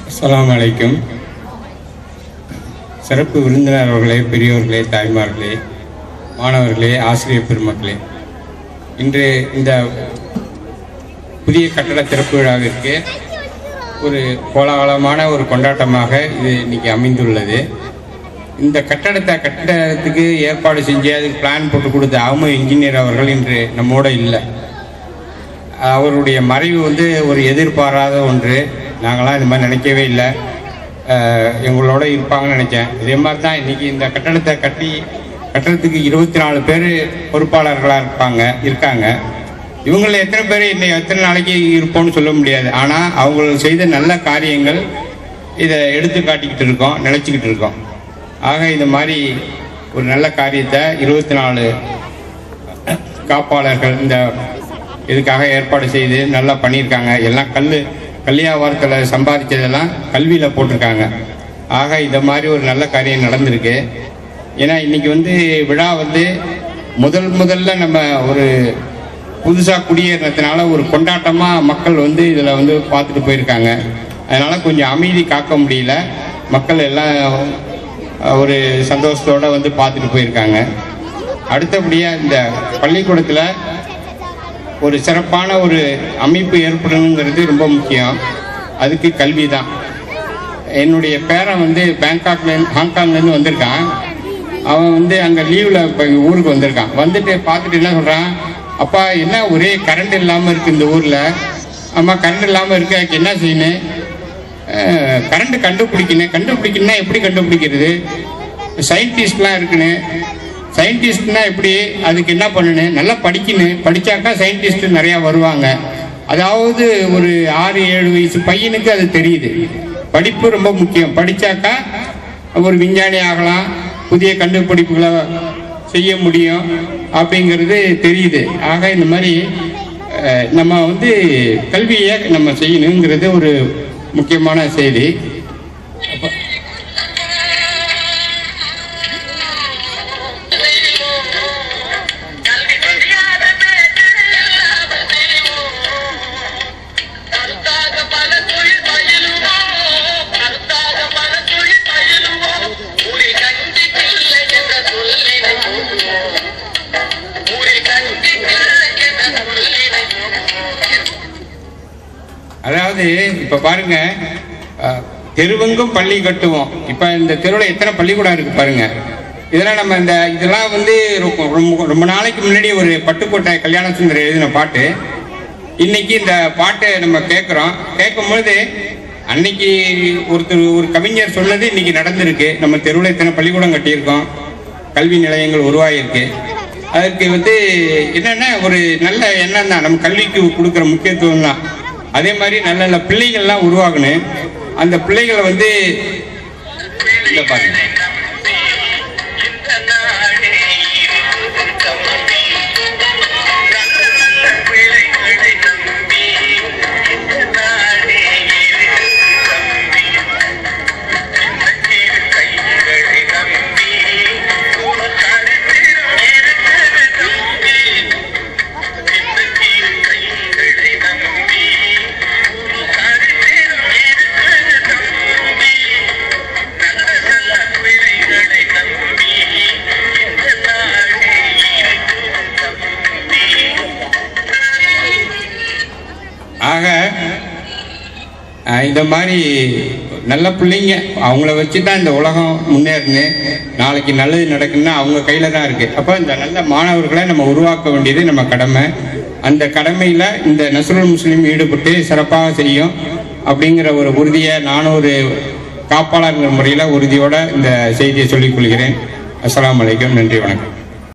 அஸ்ஸலாமு அலைக்கும். சிறப்பு விருந்தினர் அவர்களே, பெரியோர்களே, தாய்மார்களே, மாணவர்களே, ஆசிரியர் பெருமக்களே, இன்று இந்த புதிய கட்டட திறப்பு விழாவிற்கு ஒரு கோலாகலமான ஒரு கொண்டாட்டமாக இது இன்னைக்கு அமைந்துள்ளது. இந்த கட்டடத்துக்கு ஏற்பாடு செஞ்சு அதுக்கு பிளான் போட்டு கொடுத்த ஆமோ இன்ஜினியர் அவர்கள் இன்று நம்மோட இல்லை. அவருடைய மறைவு ஒரு எதிர்பாராத ஒன்று. நாங்களாம் இந்த மாதிரி நினைக்கவே இல்லை. எங்களோட இருப்பாங்கன்னு நினைச்சேன். இதே மாதிரி தான் இன்றைக்கி இந்த கட்டடத்துக்கு 24 பேர் பொறுப்பாளர்களாக இருக்காங்க. இவங்களில் எத்தனை பேர் இன்னைக்கு எத்தனை நாளைக்கு இருப்போம்னு சொல்ல முடியாது. ஆனால் அவங்க செய்த நல்ல காரியங்கள் இதை எடுத்து காட்டிக்கிட்டு இருக்கோம், நினச்சிக்கிட்டு இருக்கோம். ஆக இந்த மாதிரி ஒரு நல்ல காரியத்தை 24 காப்பாளர்கள் இந்த இதுக்காக ஏற்பாடு செய்து நல்லா பண்ணியிருக்காங்க. எல்லாம் கல்வியாவாரத்தில் சம்பாதிச்சதெல்லாம் கல்வியில் போட்டிருக்காங்க. ஆக இந்த மாதிரி ஒரு நல்ல காரியம் நடந்திருக்கு. ஏன்னா இன்னைக்கு விழா முதல்ல நம்ம ஒரு புதுசாக குடியேறினதுனால ஒரு கொண்டாட்டமாக மக்கள் இதில் பார்த்துட்டு போயிருக்காங்க. அதனால் கொஞ்சம் அமைதி காக்க முடியல. மக்கள் எல்லாம் ஒரு சந்தோஷத்தோடு பார்த்துட்டு போயிருக்காங்க. அடுத்தபடியாக இந்த பள்ளிக்கூடத்தில் ஒரு சிறப்பான ஒரு அமைப்பு ஏற்படணுங்கிறது ரொம்ப முக்கியம். அதுக்கு கல்வி தான். என்னுடைய பேரன் ஹாங்காங்லேருந்து வந்திருக்கான். அவன் அங்கே லீவில் இப்போ ஊருக்கு வந்திருக்கான். வந்துட்டு பார்த்துட்டு என்ன சொல்கிறான், அப்பா என்ன ஒரே கரண்ட் இல்லாமல் இருக்குது இந்த ஊரில். அம்மா கரண்ட் இல்லாமல் இருக்கு, அதுக்கு என்ன செய்யணும்? கரண்ட் கண்டுபிடிக்கணும்னா எப்படி கண்டுபிடிக்கிறது? சயின்டிஸ்ட்லாம் இருக்குன்னு. சயின்டிஸ்ட்னா எப்படி? அதுக்கு என்ன பண்ணணும்? நல்லா படிக்கணும். படித்தாக்கா சயின்டிஸ்ட் நிறையா வருவாங்க. அதாவது ஒரு 6-7 வயசு பையனுக்கு அது தெரியுது. படிப்பு ரொம்ப முக்கியம். படித்தாக்கா ஒரு விஞ்ஞானி ஆகலாம், புதிய கண்டுபிடிப்புகளை செய்ய முடியும் அப்படிங்கிறது தெரியுது. ஆக இந்த மாதிரி நம்ம கல்வியை நம்ம செய்யணுங்கிறது ஒரு முக்கியமான செய்தி. அதாவது இப்ப பாருங்க, தெருவெங்கும் பள்ளி கட்டுவோம். இப்ப இந்த தெருவில் எத்தனை பள்ளிக்கூடம் இருக்கு பாருங்க. இதெல்லாம் இதெல்லாம் ரொம்ப நாளைக்கு முன்னாடி ஒரு பட்டுக்கோட்டை கல்யாண சுந்தரம் எழுதின பாட்டு. இன்னைக்கு இந்த பாட்டை நம்ம கேட்கும்போது அன்னைக்கு ஒரு கவிஞர் சொன்னது இன்னைக்கு நடந்திருக்கு. நம்ம தெருவில் எத்தனை பள்ளிக்கூடம் கட்டியிருக்கோம், கல்வி நிலையங்கள் உருவாகிருக்கு. அதற்கு என்னன்னா ஒரு நல்ல எண்ணம் தான், நம்ம கல்விக்கு கொடுக்குற முக்கியத்துவம் தான். அதே மாதிரி நல்ல நல்ல பிள்ளைகள்லாம் உருவாகணும். அந்த பிள்ளைகளை பாருங்க, ஆக இந்த மாதிரி நல்ல பிள்ளைங்க அவங்கள வச்சு தான் இந்த உலகம் முன்னேறுன்னு, நாளைக்கு நல்லது நடக்குன்னா அவங்க கையில் தான் இருக்குது. அப்போ இந்த நல்ல மாணவர்களை நம்ம உருவாக்க வேண்டியது நம்ம கடமை. அந்த கடமையில் இந்த நஸ்ருல் முஸ்லீம் ஈடுபட்டு சிறப்பாக செய்யும் அப்படிங்கிற ஒரு உறுதியை நானும் ஒரு காப்பாளர் முறையில் உறுதியோடு இந்த செய்தியை சொல்லிக் கொள்கிறேன். அஸ்ஸலாமு அலைக்கும். நன்றி, வணக்கம்.